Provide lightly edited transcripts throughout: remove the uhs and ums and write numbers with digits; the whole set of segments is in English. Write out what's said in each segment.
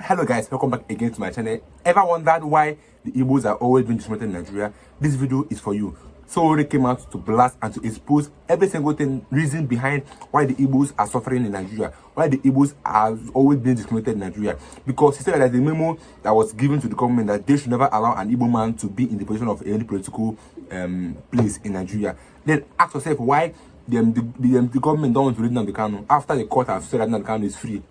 Hello guys, welcome back again to my channel. Ever wondered why the Igbos are always being discriminated in Nigeria? This video is for you. Sowore came out to blast and to expose every single reason behind why the Igbos are suffering in Nigeria, why the Igbos are always being discriminated in Nigeria. Because he said that there's a memo that was given to the government that they should never allow an Igbo man to be in the position of any political place in Nigeria. Then ask yourself why the government don't want to read Nnamdi Kanu after the court have said that Nnamdi Kanu is free.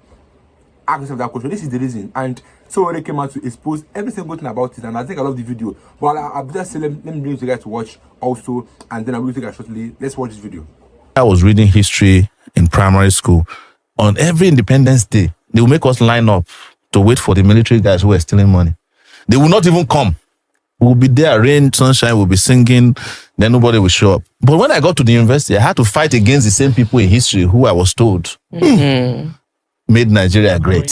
Ask yourself that question. This is the reason. And Sowore came out to expose every single thing about it, and I think I love the video. But I'll just say, let me bring you guys to watch also, and then I will take it shortly. Let's watch this video. I was reading history in primary school. On every Independence Day, they will make us line up to wait for the military guys who were stealing money. They will not even come. We'll be there, rain, sunshine, we'll be singing, then nobody will show up. But when I got to the university, I had to fight against the same people in history who I was told made Nigeria great.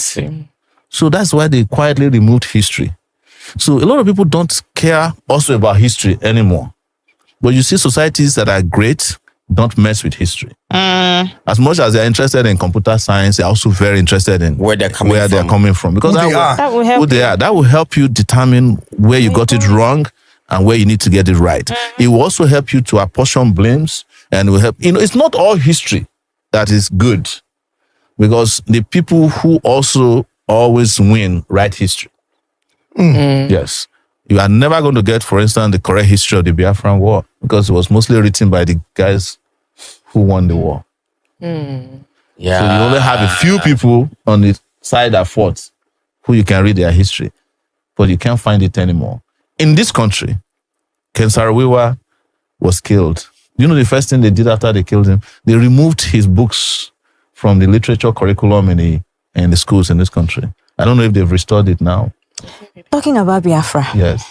So that's why they quietly removed history. So a lot of people don't care also about history anymore. But you see societies that are great don't mess with history. As much as they're interested in computer science, they're also very interested in where they're coming from. Because that will help you determine where you got it wrong and where you need to get it right. It will also help you to apportion blames, and will help. It's not all history that is good, because the people who also always win write history. Yes. You are never going to get, for instance, the correct history of the Biafran War, because it was mostly written by the guys who won the war. Yeah. So you only have a few people on the side that fought who you can read their history, but you can't find it anymore. In this country, Ken Saro-Wiwa was killed. You know the first thing they did after they killed him? They removed his books from the literature curriculum in the schools in this country. I don't know if they've restored it now. Talking about Biafra. Yes.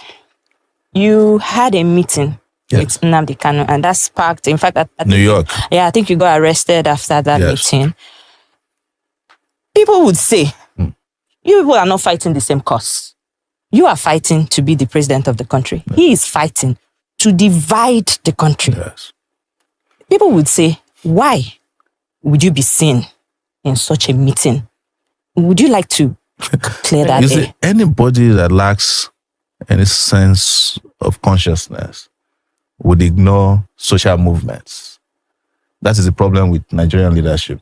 You had a meeting with Nnamdi Kanu, and that sparked, in fact, New York. Yeah, I think you got arrested after that meeting. People would say, you people are not fighting the same cause. You are fighting to be the president of the country. Yes. He is fighting to divide the country. Yes. People would say, why would you be seen in such a meeting? Would you like to clear that? You see, anybody that lacks any sense of consciousness would ignore social movements. That is the problem with Nigerian leadership.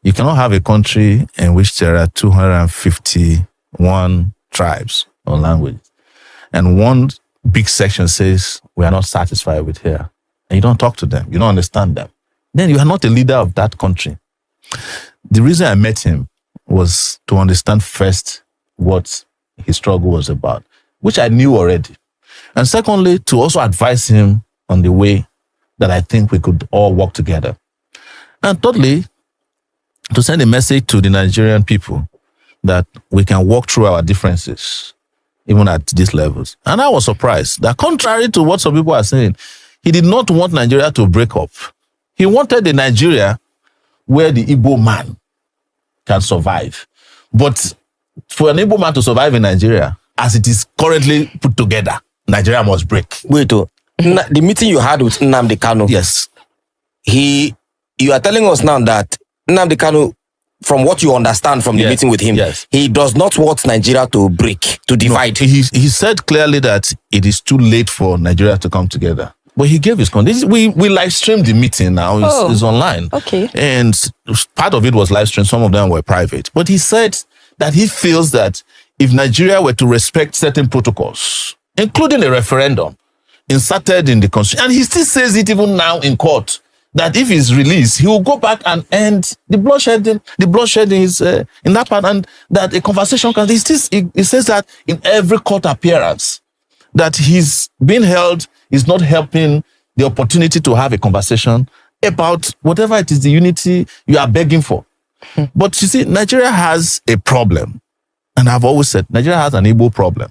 You cannot have a country in which there are 251 tribes or languages, and one big section says, we are not satisfied with here. And you don't talk to them. You don't understand them. Then you are not a leader of that country. The reason I met him was to understand first what his struggle was about, which I knew already. And secondly, to also advise him on the way that I think we could all work together. And thirdly, to send a message to the Nigerian people that we can walk through our differences, even at these levels. And I was surprised that, contrary to what some people are saying, he did not want Nigeria to break up. He wanted a Nigeria where the Igbo man can survive. But for an Igbo man to survive in Nigeria, as it is currently put together, Nigeria must break. Wait, the meeting you had with Nnamdi Kanu. Yes. You are telling us now that Nnamdi Kanu, from what you understand from the meeting with him, he does not want Nigeria to break, to divide. No, he said clearly that it is too late for Nigeria to come together. But he gave his conditions. We live streamed the meeting now. It's online. Okay. And part of it was live streamed. Some of them were private. But he said that he feels that if Nigeria were to respect certain protocols, including a referendum inserted in the constitution, and he still says it even now in court, that if he's released, he will go back and end the bloodshed. The bloodshed is in that part, and that a conversation can. He says that in every court appearance, that he's being held is not helping the opportunity to have a conversation about whatever it is, the unity you are begging for. But you see, Nigeria has a problem, and I've always said Nigeria has an Igbo problem,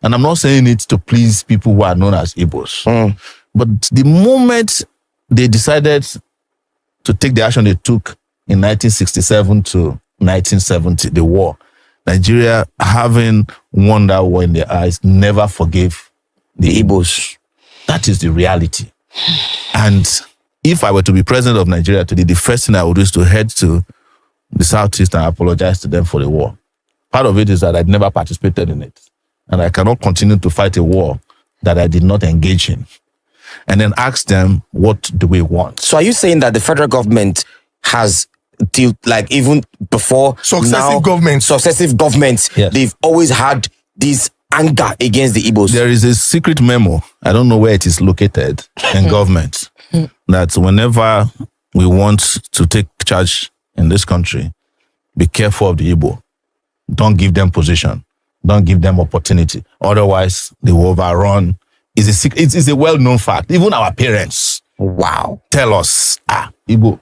and I'm not saying it to please people who are known as Igbos. But the moment they decided to take the action they took in 1967 to 1970, the war, Nigeria, having won that war in their eyes, never forgave the Igbos. That is the reality. And if I were to be president of Nigeria today, the first thing I would do is to head to the Southeast and apologize to them for the war. Part of it is that I'd never participated in it. And I cannot continue to fight a war that I did not engage in. And then ask them, what do we want? So are you saying that the federal government has, like even before successive governments, yes, they've always had this anger against the Igbos? There is a secret memo, I don't know where it is located in government, that whenever we want to take charge in this country, be careful of the Igbo. Don't give them position. Don't give them opportunity. Otherwise, they will overrun. It's a well-known fact. Even our parents, tell us, Igbo.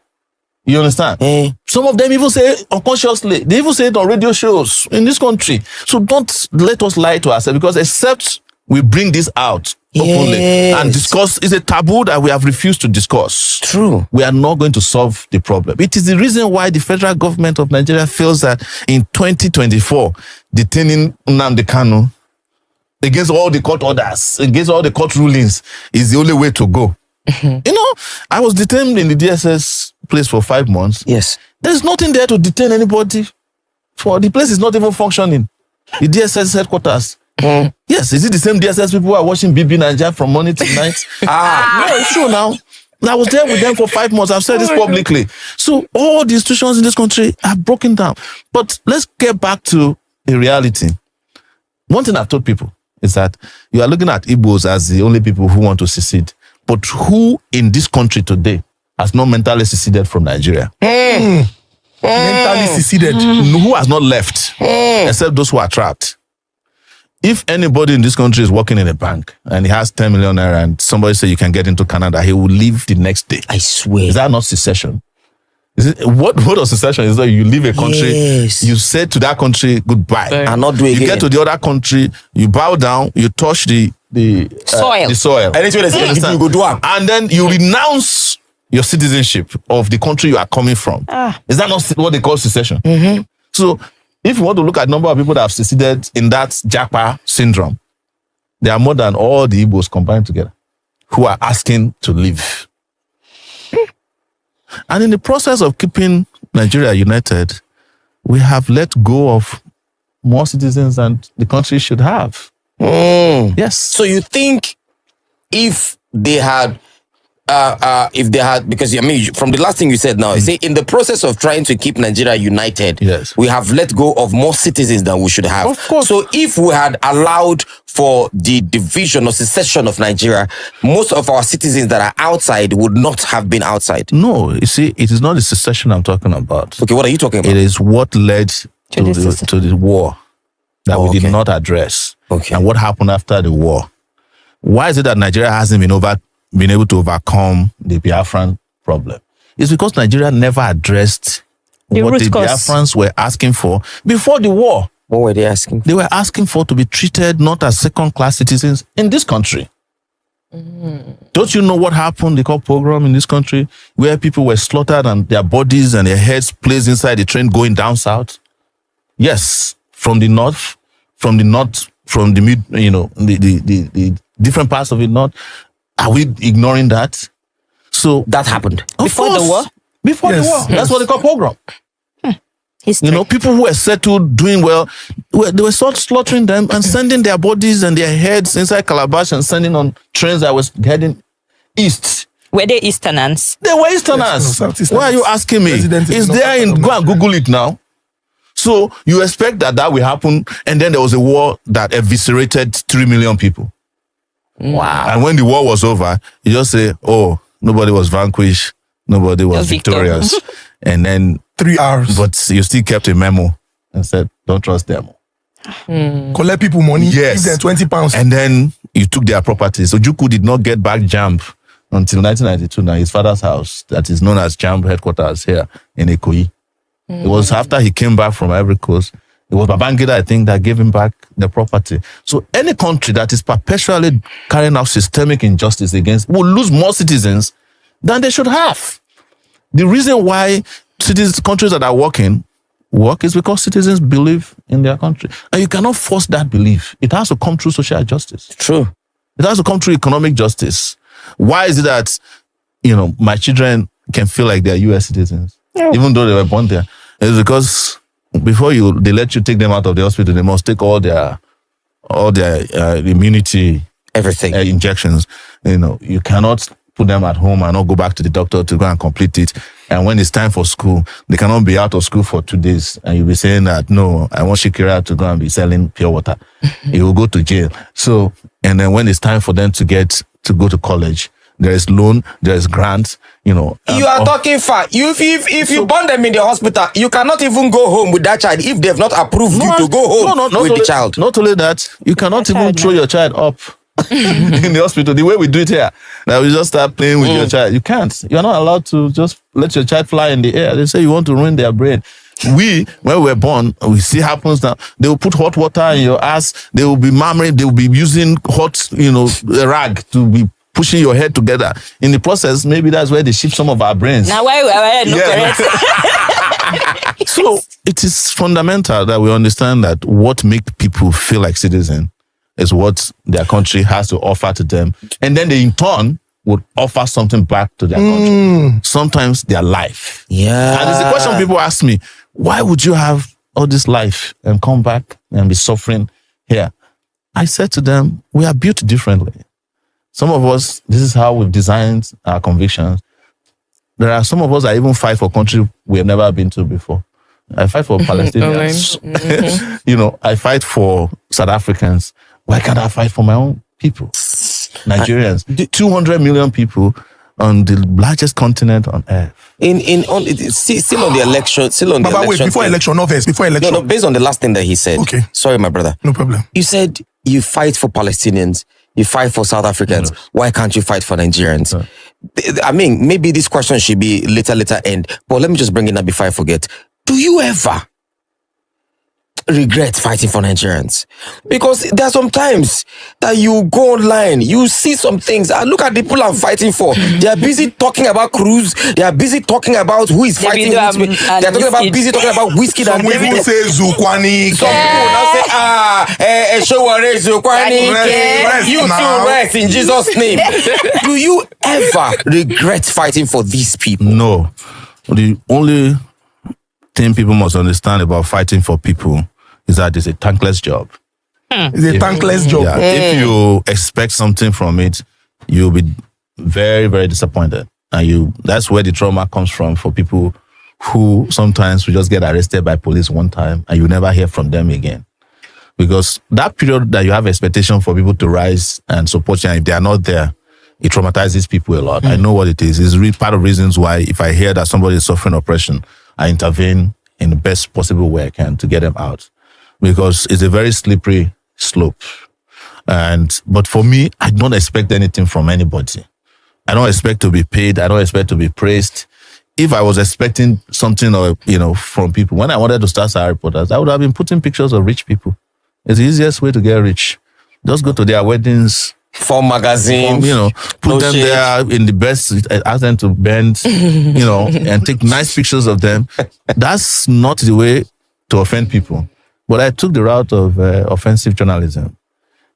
You understand? Some of them even say unconsciously. They even say it on radio shows in this country. So don't let us lie to ourselves, because except we bring this out openly and discuss, it's a taboo that we have refused to discuss. True. We are not going to solve the problem. It is the reason why the federal government of Nigeria feels that in 2024, detaining Nnamdi Kanu against all the court orders, against all the court rulings, is the only way to go. You know, I was detained in the DSS place for 5 months. Yes. There's nothing there to detain anybody. For the place is not even functioning. The DSS headquarters. Yes, is it the same DSS people who are watching BB Nigeria from morning to night? No, it's true now. I was there with them for 5 months. I've said this publicly. So all the institutions in this country have broken down. But let's get back to the reality. One thing I've told people is that you are looking at Igbos as the only people who want to secede. But who in this country today has not mentally seceded from Nigeria? Mentally seceded. Who has not left? Except those who are trapped. If anybody in this country is working in a bank and he has 10 million naira and somebody say you can get into Canada, he will leave the next day. I swear. Is that not secession? Is it, what of secession is that you leave a country, you say to that country goodbye, and not do it you again. get to the other country, you bow down, you touch the soil. And then you renounce your citizenship of the country you are coming from. Is that not what they call secession? So if you want to look at the number of people that have seceded in that Japa syndrome, there are more than all the Igbos combined together who are asking to leave. And in the process of keeping Nigeria united, we have let go of more citizens than the country should have. Yes. So you think if they had, because I mean, from the last thing you said now, you say in the process of trying to keep Nigeria united, we have let go of more citizens than we should have. Of course. So if we had allowed for the division or secession of Nigeria, most of our citizens that are outside would not have been outside. No, you see, it is not the secession I'm talking about. Okay, what are you talking about? It is what led to the war that we did not address. Okay. And what happened after the war. Why is it that Nigeria hasn't been able to overcome the Biafran problem? It's because Nigeria never addressed what the Biafrans were asking for before the war. What were they asking for? They were asking for to be treated not as second-class citizens in this country. Don't you know what happened? They called pogrom in this country, where people were slaughtered and their bodies and their heads placed inside the train going down south? Yes, from the north, from the mid, the different parts of the north. Are we ignoring that? So that happened before the war. Before the war, that's what they call pogrom. History. You know, people who were settled, doing well, they were slaughtering them and sending their bodies and their heads inside calabash and sending on trains that was heading east. Were they Easterners? They were Easterners. Why are you asking me? It's there in, go and Google it now. So you expect that will happen, and then there was a war that eviscerated 3 million people. Wow. And when the war was over, you just say, oh, nobody was vanquished, nobody was victorious. And then 3 hours. But you still kept a memo and said, don't trust them. Collect people money, give them 20 pounds. And then you took their properties. So Ojukwu did not get back JAMB until 1992. Now his father's house, that is known as JAMB headquarters here in Ikoyi. It was after he came back from Ivory Coast. It was Babangida, I think, that gave him back the property. So any country that is perpetually carrying out systemic injustice against will lose more citizens than they should have. The reason why countries that are work is because citizens believe in their country. And you cannot force that belief. It has to come through social justice. True. It has to come through economic justice. Why is it that, my children can feel like they're US citizens, even though they were born there? It's because before they let you take them out of the hospital, they must take all their immunity, everything, injections. You cannot put them at home and not go back to the doctor to go and complete it. And when it's time for school, they cannot be out of school for 2 days. And you'll be saying that, no, I want Shakira to go and be selling pure water. He will go to jail. So, and then when it's time for them to go to college, there is loan, there is grants, You are talking far. If you born them in the hospital, you cannot even go home with that child if they've not approved you to go home with the child. Not only that, you cannot even throw your child up in the hospital the way we do it here. Now we just start playing with your child. You can't. You're not allowed to just let your child fly in the air. They say you want to ruin their brain. When we're born, we see happens now. They will put hot water in your ass. They will be murmuring. They will be using hot, a rag to be pushing your head together. In the process, maybe that's where they shift some of our brains. Now why no correct? So it is fundamental that we understand that what makes people feel like citizens is what their country has to offer to them. And then they in turn would offer something back to their country. Sometimes their life. Yeah. And it's the question people ask me, why would you have all this life and come back and be suffering here? I said to them, we are built differently. Some of us, this is how we've designed our convictions. There are some of us that even fight for country we have never been to before. I fight for Palestinians. I fight for South Africans. Why can't I fight for my own people? Nigerians. 200 million people on the largest continent on earth. Still on the election. But wait, before election, before election. No, based on the last thing that he said. Okay. Sorry, my brother. No problem. You said you fight for Palestinians. You fight for South Africans. Yes. Why can't you fight for Nigerians? Yes. I mean, maybe this question should be later end. But let me just bring it up before I forget. Do you ever regret fighting for Nigerians? Because there are some times that you go online, you see some things, and look at the people I'm fighting for. They are busy talking about Cruz. They are busy talking about who is fighting. They are busy talking about whiskey. Some people say Zukwani. Some people now say, Sowore Zukwani. You too rest in Jesus' name. Do you ever regret fighting for these people? No. The only thing people must understand about fighting for people is that it's a thankless job. It's a thankless job. Yeah, if you expect something from it, you'll be very, very disappointed. And that's where the trauma comes from for people who sometimes will just get arrested by police one time and you never hear from them again. Because that period that you have expectation for people to rise and support you, and if they are not there, it traumatizes people a lot. I know what it is. It's really part of reasons why if I hear that somebody is suffering oppression, I intervene in the best possible way I can to get them out. Because it's a very slippery slope. But for me, I don't expect anything from anybody. I don't expect to be paid. I don't expect to be praised. If I was expecting something from people, when I wanted to start Sahara Reporters, I would have been putting pictures of rich people. It's the easiest way to get rich. Just go to their weddings, form magazines, put them there in the best, ask them to bend, and take nice pictures of them. That's not the way to offend people. But I took the route of offensive journalism.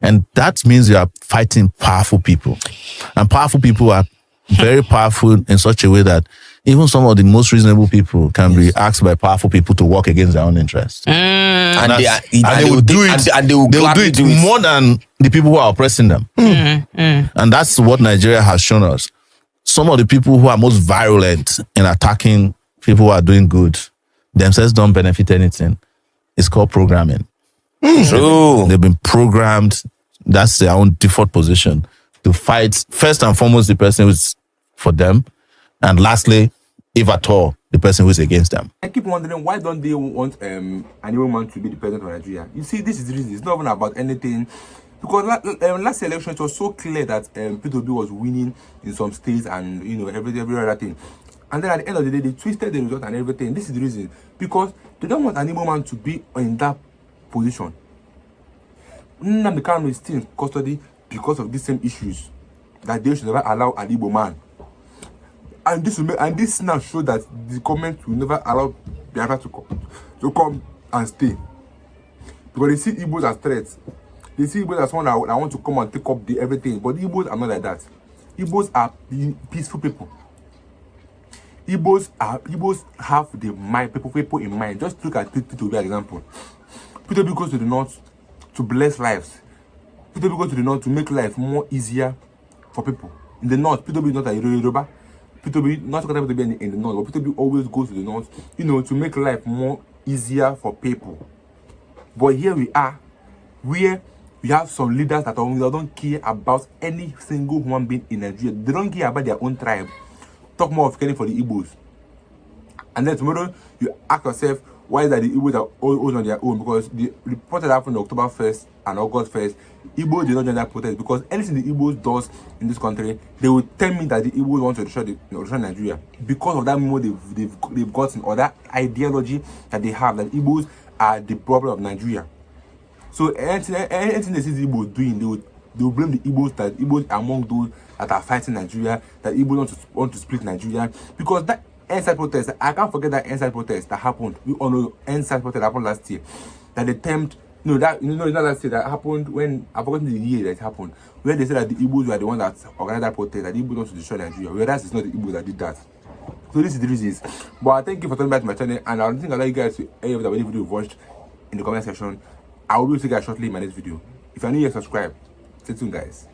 And that means you are fighting powerful people. And powerful people are very powerful in such a way that even some of the most reasonable people can be asked by powerful people to work against their own interests. And they will do it more than the people who are oppressing them. And that's what Nigeria has shown us. Some of the people who are most virulent in attacking people who are doing good themselves don't benefit anything. It's called programming. True. They've been programmed. That's their own default position to fight first and foremost the person who's for them, and lastly, if at all, the person who's against them. I keep wondering, why don't they want an woman to be the president of Nigeria? You see, this is the reason. It's not even about anything. Because last election, it was so clear that P2B was winning in some states and every other thing. And then at the end of the day, they twisted the result and everything. This is the reason. Because they don't want any woman to be in that position. Nnamdi Kanu is still in custody because of these same issues. That they should never allow an Igbo man. And this now shows that the government will never allow Biafra to come and stay. Because they see Igbos as threats. They see Igbos as someone that want to come and take up everything. But Igbos are not like that. Igbos are peaceful people. Igbos have the mind, people in mind. Just look at Peter Obi, example. Peter Obi goes to the north to bless lives. Peter Obi goes to the north to make life more easier for people. In the north, Peter Obi is not a Yoruba. Peter Obi, not going to be in the north, but Peter Obi always goes to the north, to make life more easier for people. But here we are, where we have some leaders that don't care about any single human being in Nigeria. They don't care about their own tribe. Talk more of caring for the Igbos. And then tomorrow, you ask yourself, why is that the Igbos are always on their own? Because the report that happened on October 1st and August 1st, Igbos did not join that protest because anything the Igbos does in this country, they will tell me that the Igbos want to destroy Nigeria because of that memo they've gotten, or that ideology that they have, that Igbos are the problem of Nigeria. So anything they see the Igbos doing, they will blame the Igbos, that Igbos are among those that are fighting Nigeria, that Igbos want to split Nigeria. Because that inside protest, I can't forget that inside protest that happened. We all know inside protest that happened last year. That they attempt, not last year, that happened when, I've forgotten the year that it happened, where they said that the Igbos were the one that organized that protest, that the Igbos want to destroy Nigeria. Whereas it's not the Igbos that did that. So this is the reasons. But I thank you for coming back to my channel, and I think I'll let you guys to any of the video you've watched in the comment section. I will see you guys shortly in my next video. If you're new here, subscribe. Stay tuned, guys.